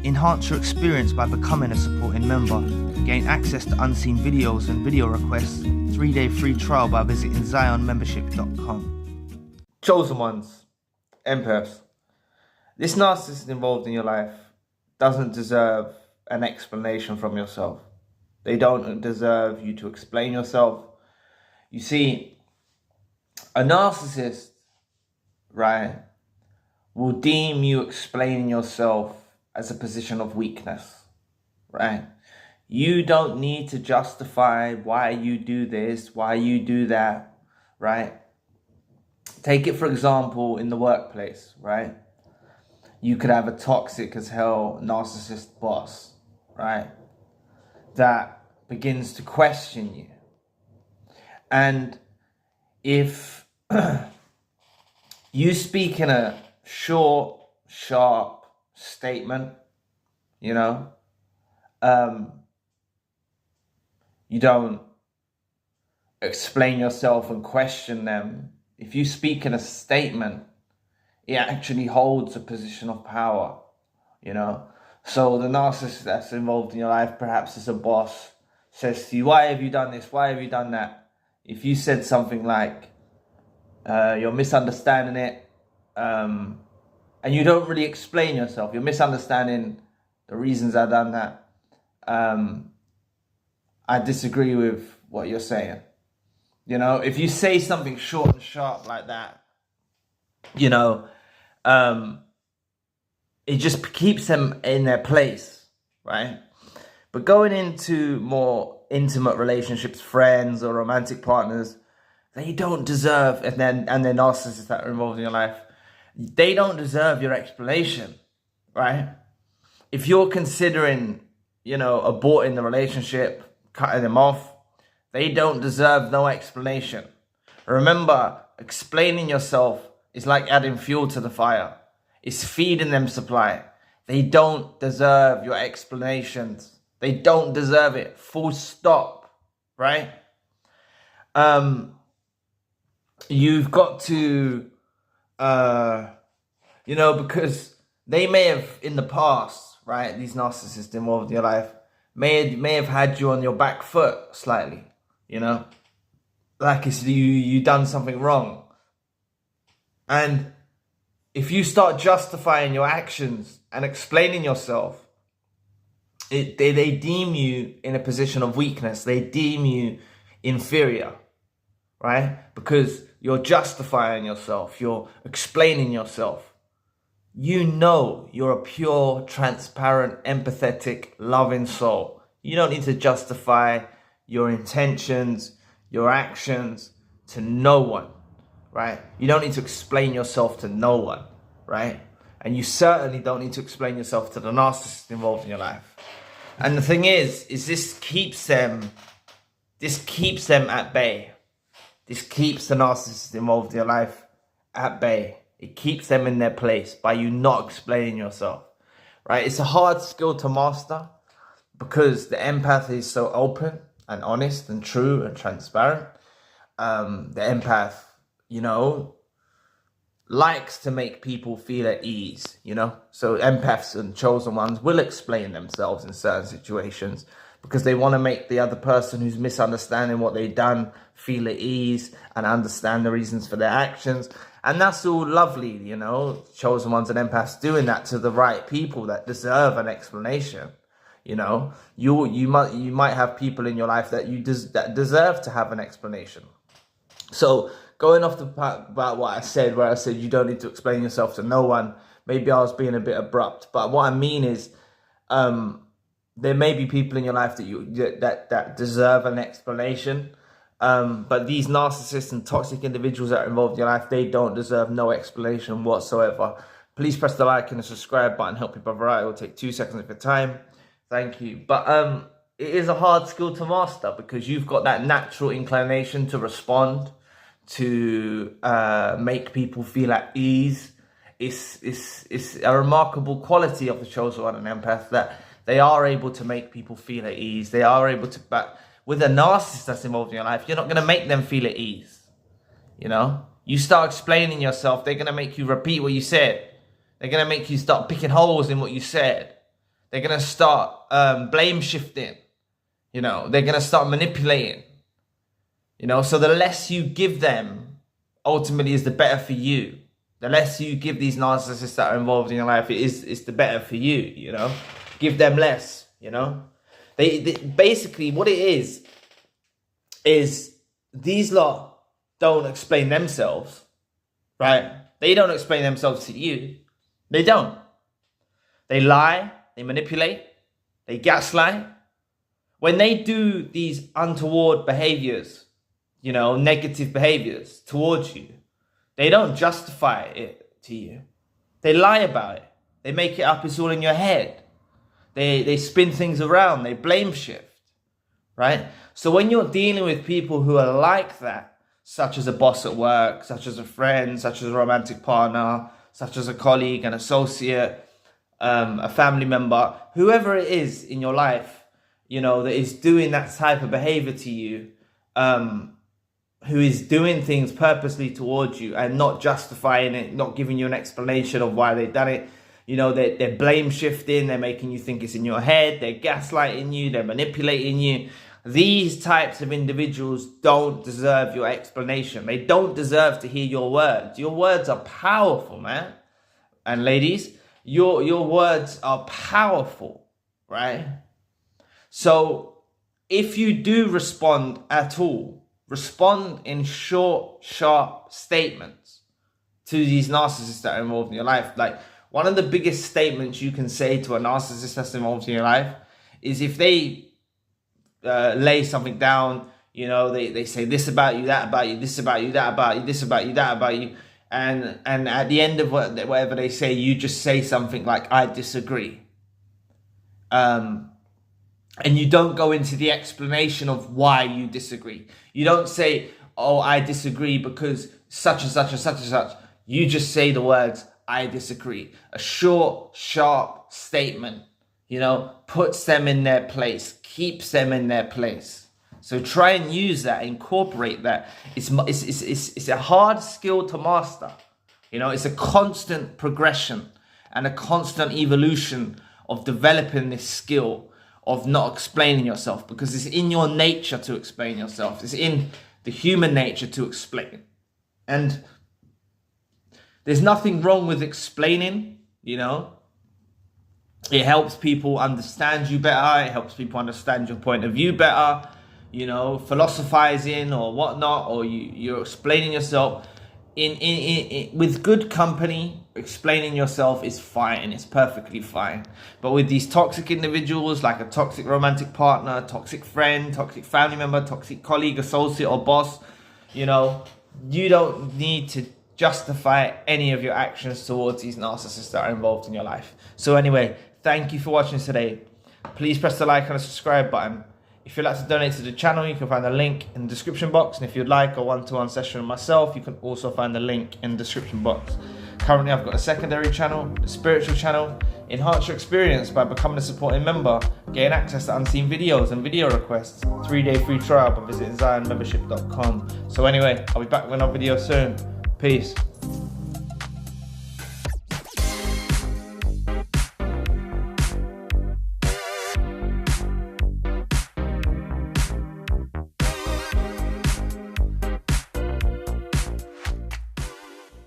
Enhance your experience by becoming a supporting member. Gain access to unseen videos and video requests. 3-day free trial by visiting zionmembership.com. Chosen ones, empaths. This narcissist involved in your life doesn't deserve an explanation from yourself. They don't deserve you to explain yourself. You see, a narcissist, right, will deem you explaining yourself as a position of weakness, right? You don't need to justify why you do this, why you do that, right? Take it, for example, in the workplace, right? You could have a toxic as hell narcissist boss, right? That begins to question you. And if you speak in a short, sharp statement, you know, you don't explain yourself and question them. If you speak in a statement, it actually holds a position of power, you know. So the narcissist that's involved in your life, perhaps as a boss, says to you, why have you done this? Why have you done that? If you said something like, you're misunderstanding it, and you don't really explain yourself, you're misunderstanding the reasons I've done that, I disagree with what you're saying. You know, if you say something short and sharp like that, you know, it just keeps them in their place, right? But going into more intimate relationships, friends or romantic partners, they don't deserve, and they're narcissists that are involved in your life, they don't deserve your explanation, right? If you're considering, you know, aborting the relationship, cutting them off, they don't deserve no explanation. Remember, explaining yourself is like adding fuel to the fire. It's feeding them supply. They don't deserve your explanations. They don't deserve it. Full stop, right? You've got to, you know, because they may have in the past, right, these narcissists involved in your life, may have had you on your back foot slightly, you know, like it's you done something wrong. And if you start justifying your actions and explaining yourself, they deem you in a position of weakness. They deem you inferior, right? Because you're justifying yourself. You're explaining yourself. You know you're a pure, transparent, empathetic, loving soul. You don't need to justify your intentions, your actions to no one, right? You don't need to explain yourself to no one, right? And you certainly don't need to explain yourself to the narcissist involved in your life. And the thing is this keeps them at bay. This keeps the narcissist involved in your life at bay. It keeps them in their place by you not explaining yourself, right? It's a hard skill to master because the empath is so open and honest and true and transparent. The empath, you know, likes to make people feel at ease, you know? So empaths and chosen ones will explain themselves in certain situations because they want to make the other person who's misunderstanding what they've done feel at ease and understand the reasons for their actions. And that's all lovely, you know, chosen ones and empaths doing that to the right people that deserve an explanation. You know, you might have people in your life that that deserve to have an explanation. So going off the part about what I said, where I said you don't need to explain yourself to no one, maybe I was being a bit abrupt. But what I mean is, there may be people in your life that deserve an explanation. But these narcissists and toxic individuals that are involved in your life, they don't deserve no explanation whatsoever. Please press the like and the subscribe button. Help your brother out. It will take 2 seconds of your time. Thank you. But it is a hard skill to master because you've got that natural inclination to respond, to make people feel at ease. It's a remarkable quality of the chosen one and empath that they are able to make people feel at ease. They are able to, but with a narcissist that's involved in your life, you're not going to make them feel at ease. You know, you start explaining yourself, they're going to make you repeat what you said. They're going to make you start picking holes in what you said. They're going to start blame shifting. You know, they're going to start manipulating. You know, so the less you give them, ultimately, is the better for you. The less you give these narcissists that are involved in your life, it's the better for you, you know. Give them less, you know. They basically, what it is these lot don't explain themselves, right? They don't explain themselves to you. They don't. They lie, they manipulate, they gaslight. When they do these untoward behaviors, you know, negative behaviors towards you, they don't justify it to you. They lie about it. They make it up, it's all in your head. They spin things around, they blame shift, right? So when you're dealing with people who are like that, such as a boss at work, such as a friend, such as a romantic partner, such as a colleague, an associate, a family member, whoever it is in your life, you know, that is doing that type of behavior to you, who is doing things purposely towards you and not justifying it, not giving you an explanation of why they've done it. You know, they're blame shifting, they're making you think it's in your head, they're gaslighting you, they're manipulating you. These types of individuals don't deserve your explanation. They don't deserve to hear your words. Your words are powerful, man. And ladies, your words are powerful, right? So if you do respond at all, respond in short, sharp statements to these narcissists that are involved in your life. Like, one of the biggest statements you can say to a narcissist that's involved in your life is if they lay something down, you know, they say this about you, that about you, this about you, that about you, this about you, that about you. And at the end of whatever they say, you just say something like, I disagree. And you don't go into the explanation of why you disagree. You don't say, oh, I disagree because such and such and such and such. You just say the words, I disagree. A short, sharp statement, you know, puts them in their place, keeps them in their place. So try and use that, incorporate that. It's a hard skill to master. You know, it's a constant progression and a constant evolution of developing this skill of not explaining yourself, because it's in your nature to explain yourself. It's in the human nature to explain. And there's nothing wrong with explaining, you know. It helps people understand you better. It helps people understand your point of view better. You know, philosophizing or whatnot, or you're explaining yourself in with good company. Explaining yourself is fine. It's perfectly fine. But with these toxic individuals, like a toxic romantic partner, toxic friend, toxic family member, toxic colleague, associate, or boss, you know, you don't need to justify any of your actions towards these narcissists that are involved in your life. So anyway, thank you for watching today. Please press the like and the subscribe button. If you'd like to donate to the channel, you can find the link in the description box. And if you'd like a one-to-one session with myself, you can also find the link in the description box. Currently, I've got a secondary channel, a spiritual channel. Enhance your experience by becoming a supporting member. Gain access to unseen videos and video requests. 3-day free trial by visiting zionmembership.com. So anyway, I'll be back with another video soon. Peace.